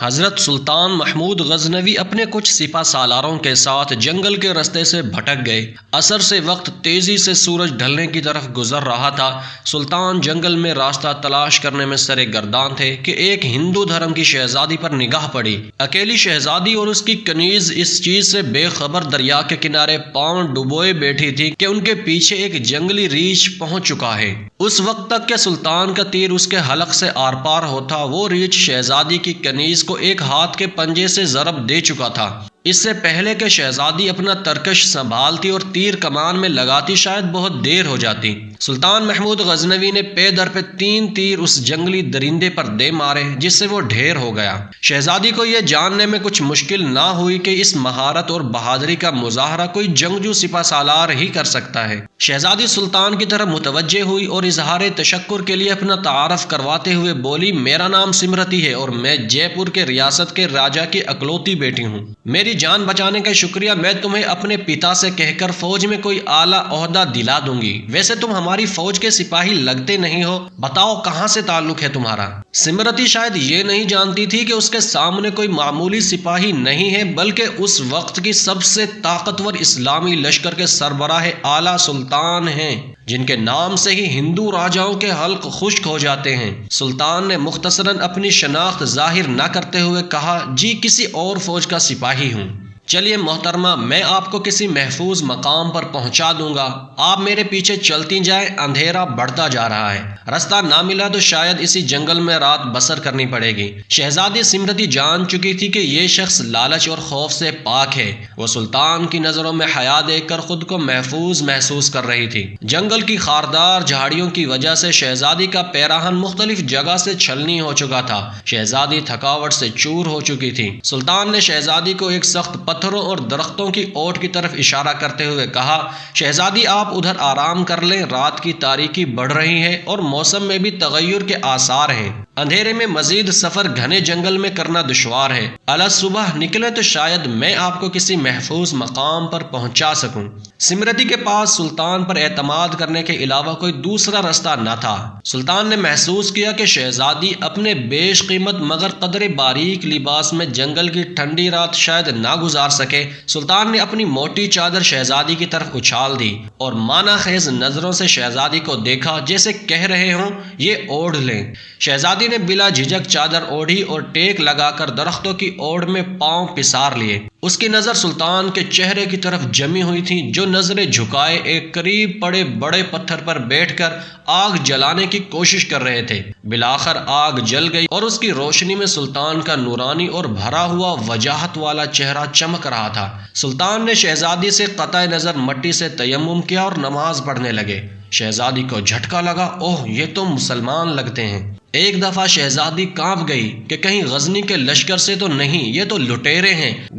حضرت سلطان محمود غزنوی اپنے کچھ سپہ سالاروں کے ساتھ جنگل کے رستے سے بھٹک گئے۔ عصر سے وقت تیزی سے سورج ڈھلنے کی طرف گزر رہا تھا۔ سلطان جنگل میں راستہ تلاش کرنے میں سرگردان تھے کہ ایک ہندو دھرم کی شہزادی پر نگاہ پڑی۔ اکیلی شہزادی اور اس کی کنیز اس چیز سے بے خبر دریا کے کنارے پاؤں ڈبوئے بیٹھی تھی کہ ان کے پیچھے ایک جنگلی ریچھ پہنچ چکا ہے۔ اس وقت تک کہ سلطان کا تیر اس کے حلق سے آر پار ہوتا، وہ ریچھ شہزادی کی کنیز کو ایک ہاتھ کے پنجے سے ضرب دے چکا تھا۔ اس سے پہلے کہ شہزادی اپنا ترکش سنبھالتی اور تیر کمان میں لگاتی، شاید بہت دیر ہو جاتی۔ سلطان محمود غزنوی نے پے در پہ 3 تیر اس جنگلی درندے پر دے مارے، جس سے وہ ڈھیر ہو گیا۔ شہزادی کو یہ جاننے میں کچھ مشکل نہ ہوئی کہ اس مہارت اور بہادری کا مظاہرہ کوئی جنگجو سپہ سالار ہی کر سکتا ہے۔ شہزادی سلطان کی طرف متوجہ ہوئی اور اظہار تشکر کے لیے اپنا تعارف کرواتے ہوئے بولی، میرا نام سمرتی ہے اور میں جے پور کے ریاست کے راجا کی اکلوتی بیٹی ہوں۔ میری جان بچانے کا شکریہ، میں تمہیں اپنے پتا سے کہہ کر فوج میں کوئی اعلیٰ عہدہ دلا دوں گی۔ ویسے تم ہماری فوج کے سپاہی لگتے نہیں ہو، بتاؤ کہاں سے تعلق ہے تمہارا؟ سمرتی شاید یہ نہیں جانتی تھی کہ اس کے سامنے کوئی معمولی سپاہی نہیں ہے، بلکہ اس وقت کی سب سے طاقتور اسلامی لشکر کے سربراہ اعلیٰ سلطان ہیں، جن کے نام سے ہی ہندو راجاؤں کے حلق خشک ہو جاتے ہیں۔ سلطان نے مختصراً اپنی شناخت ظاہر نہ کرتے ہوئے کہا، جی کسی اور فوج کا سپاہی ہوں۔ چلیے محترمہ، میں آپ کو کسی محفوظ مقام پر پہنچا دوں گا، آپ میرے پیچھے چلتی جائیں، اندھیرا بڑھتا جا رہا ہے، رستہ نہ ملا تو شاید اسی جنگل میں رات بسر کرنی پڑے گی۔ شہزادی سمرتی جان چکی تھی کہ یہ شخص لالچ اور خوف سے پاک ہے۔ وہ سلطان کی نظروں میں حیا دیکھ کر خود کو محفوظ محسوس کر رہی تھی۔ جنگل کی خاردار جھاڑیوں کی وجہ سے شہزادی کا پیراہن مختلف جگہ سے چھلنی ہو چکا تھا۔ شہزادی تھکاوٹ سے چور ہو چکی تھی۔ سلطان نے شہزادی کو ایک سخت پتھروں اور درختوں کی اوٹ کی طرف اشارہ کرتے ہوئے کہا، شہزادی آپ ادھر آرام کر لیں، رات کی تاریکی بڑھ رہی ہے اور موسم میں بھی تغیر کے آثار ہیں۔ اندھیرے میں مزید سفر گھنے جنگل میں کرنا دشوار ہے۔ الا صبح نکلے تو شاید میں آپ کو کسی محفوظ مقام پر پہنچا سکوں۔ سمرتی کے پاس سلطان پر اعتماد کرنے کے علاوہ کوئی دوسرا رستہ نہ تھا۔ سلطان نے محسوس کیا کہ شہزادی اپنے بیش قیمت مگر قدر باریک لباس میں جنگل کی ٹھنڈی رات شاید نہ گزار سکے۔ سلطان نے اپنی موٹی چادر شہزادی کی طرف اچھال دی اور مانا خیز نظروں سے شہزادی کو دیکھا، جیسے کہہ رہے ہوں یہ اوڑھ لیں۔ شہزادی نے بلا جھجک چادر اوڑھی اور ٹیک لگا کر درختوں کی اوڑ میں پاؤں پسار لیے۔ اس کی نظر سلطان کے چہرے کی طرف جمی ہوئی تھی، جو نظریں جھکائے ایک قریب پڑے بڑے پتھر پر بیٹھ کر آگ جلانے کی کوشش کر رہے تھے۔ بالآخر آگ جل گئی اور اس کی روشنی میں سلطان کا نورانی اور بھرا ہوا وجاہت والا چہرہ چمک رہا تھا۔ سلطان نے شہزادی سے قطع نظر مٹی سے تیمم کیا اور نماز پڑھنے لگے۔ شہزادی کو جھٹکا لگا، اوہ یہ تو مسلمان لگتے ہیں۔ ایک دفعہ شہزادی کانپ گئی کہ کہیں غزنی کے لشکر سے تو نہیں، یہ تو لٹیرے ہیں،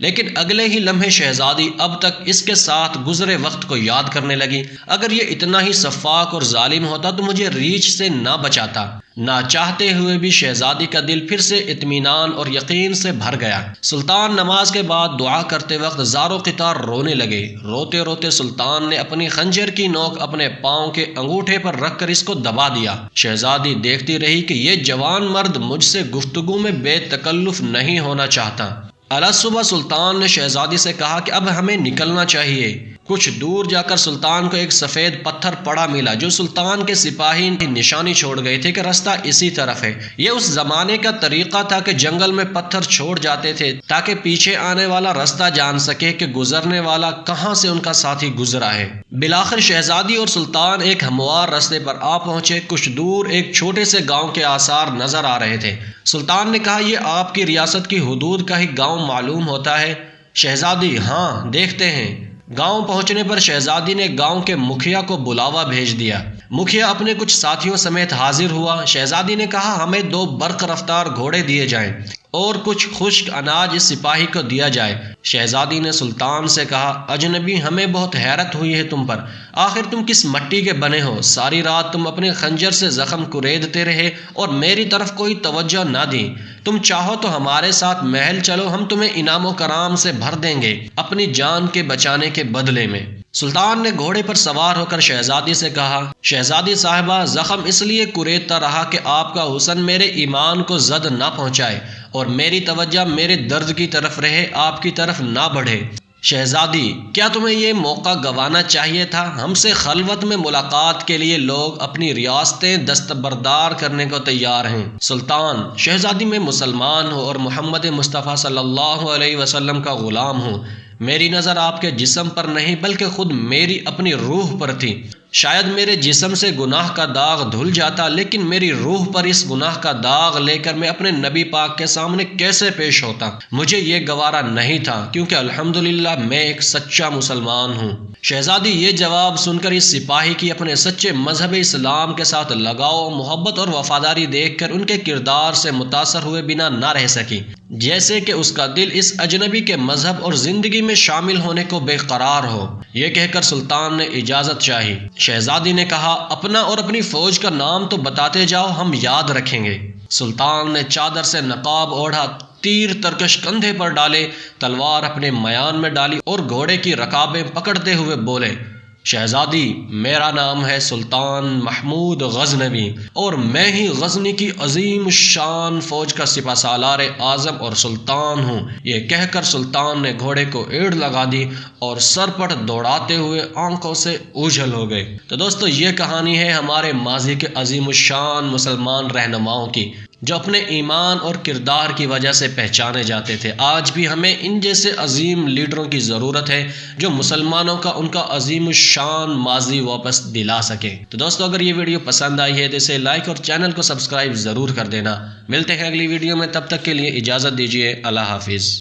لیکن اگلے ہی لمحے شہزادی اب تک اس کے ساتھ گزرے وقت کو یاد کرنے لگی، اگر یہ اتنا ہی سفاک اور ظالم ہوتا تو مجھے ریچھ سے نہ بچاتا۔ نہ چاہتے ہوئے بھی شہزادی کا دل پھر سے اطمینان اور یقین سے بھر گیا۔ سلطان نماز کے بعد دعا کرتے وقت زار و قطار رونے لگے۔ روتے روتے سلطان نے اپنی خنجر کی نوک اپنے پاؤں کے انگوٹھے پر رکھ کر اس کو دبا دیا۔ شہزادی دیکھتی رہی کہ یہ جوان مرد مجھ سے گفتگو میں بے تکلف نہیں ہونا چاہتا۔ الا صبح سلطان نے شہزادی سے کہا کہ اب ہمیں نکلنا چاہیے۔ کچھ دور جا کر سلطان کو ایک سفید پتھر پڑا ملا، جو سلطان کے سپاہی نشانی چھوڑ گئے تھے کہ رستہ اسی طرف ہے۔ یہ اس زمانے کا طریقہ تھا کہ جنگل میں پتھر چھوڑ جاتے تھے تاکہ پیچھے آنے والا رستہ جان سکے کہ گزرنے والا کہاں سے ان کا ساتھی گزرا ہے۔ بالآخر شہزادی اور سلطان ایک ہموار رستے پر آ پہنچے۔ کچھ دور ایک چھوٹے سے گاؤں کے آثار نظر آ رہے تھے۔ سلطان نے کہا، یہ آپ کی ریاست کی حدود کا ہی گاؤں معلوم ہوتا ہے؟ شہزادی، ہاں دیکھتے ہیں۔ گاؤں پہنچنے پر شہزادی نے گاؤں کے مکھیا کو بلاوا بھیج دیا۔ مکھیا اپنے کچھ ساتھیوں سمیت حاضر ہوا۔ شہزادی نے کہا، ہمیں 2 برق رفتار گھوڑے دیے جائیں اور کچھ خشک اناج اس سپاہی کو دیا جائے۔ شہزادی نے سلطان سے کہا، اجنبی ہمیں بہت حیرت ہوئی ہے تم پر، آخر تم کس مٹی کے بنے ہو؟ ساری رات تم اپنے خنجر سے زخم کریدتے رہے اور میری طرف کوئی توجہ نہ دی۔ تم چاہو تو ہمارے ساتھ محل چلو، ہم تمہیں انعام و کرام سے بھر دیں گے اپنی جان کے بچانے کے بدلے میں۔ سلطان نے گھوڑے پر سوار ہو کر شہزادی سے کہا، شہزادی صاحبہ، زخم اس لیے کریدتا رہا کہ آپ کا حسن میرے ایمان کو زد نہ پہنچائے اور میری توجہ میرے درد کی طرف رہے، آپ کی طرف نہ بڑھے۔ شہزادی، کیا تمہیں یہ موقع گنوانا چاہیے تھا؟ ہم سے خلوت میں ملاقات کے لیے لوگ اپنی ریاستیں دستبردار کرنے کو تیار ہیں۔ سلطان، شہزادی میں مسلمان ہوں اور محمد مصطفیٰ صلی اللہ علیہ وسلم کا غلام ہوں۔ میری نظر آپ کے جسم پر نہیں بلکہ خود میری اپنی روح پر تھی۔ شاید میرے جسم سے گناہ کا داغ دھل جاتا، لیکن میری روح پر اس گناہ کا داغ لے کر میں اپنے نبی پاک کے سامنے کیسے پیش ہوتا؟ مجھے یہ گوارا نہیں تھا، کیونکہ الحمدللہ میں ایک سچا مسلمان ہوں۔ شہزادی، یہ جواب سن کر اس سپاہی کی اپنے سچے مذہب اسلام کے ساتھ لگاؤ، محبت اور وفاداری دیکھ کر ان کے کردار سے متاثر ہوئے بنا نہ رہ سکی، جیسے کہ اس کا دل اس اجنبی کے مذہب اور زندگی میں شامل ہونے کو بے قرار ہو۔ یہ کہہ کر سلطان نے اجازت چاہی۔ شہزادی نے کہا، اپنا اور اپنی فوج کا نام تو بتاتے جاؤ، ہم یاد رکھیں گے۔ سلطان نے چادر سے نقاب اوڑھا، تیر ترکش کندھے پر ڈالے، تلوار اپنے میان میں ڈالی اور گھوڑے کی رکابیں پکڑتے ہوئے بولے، شہزادی، میرا نام ہے سلطان محمود غزنوی اور میں ہی غزنی کی عظیم شان فوج کا سپہ سالار اعظم اور سلطان ہوں۔ یہ کہہ کر سلطان نے گھوڑے کو ایڑ لگا دی اور سرپٹ دوڑاتے ہوئے آنکھوں سے اوجھل ہو گئے۔ تو دوستو، یہ کہانی ہے ہمارے ماضی کے عظیم الشان مسلمان رہنماؤں کی، جو اپنے ایمان اور کردار کی وجہ سے پہچانے جاتے تھے۔ آج بھی ہمیں ان جیسے عظیم لیڈروں کی ضرورت ہے جو مسلمانوں کا ان کا عظیم الشان ماضی واپس دلا سکیں۔ تو دوستو، اگر یہ ویڈیو پسند آئی ہے تو اسے لائک اور چینل کو سبسکرائب ضرور کر دینا۔ ملتے ہیں اگلی ویڈیو میں، تب تک کے لیے اجازت دیجیے۔ اللہ حافظ۔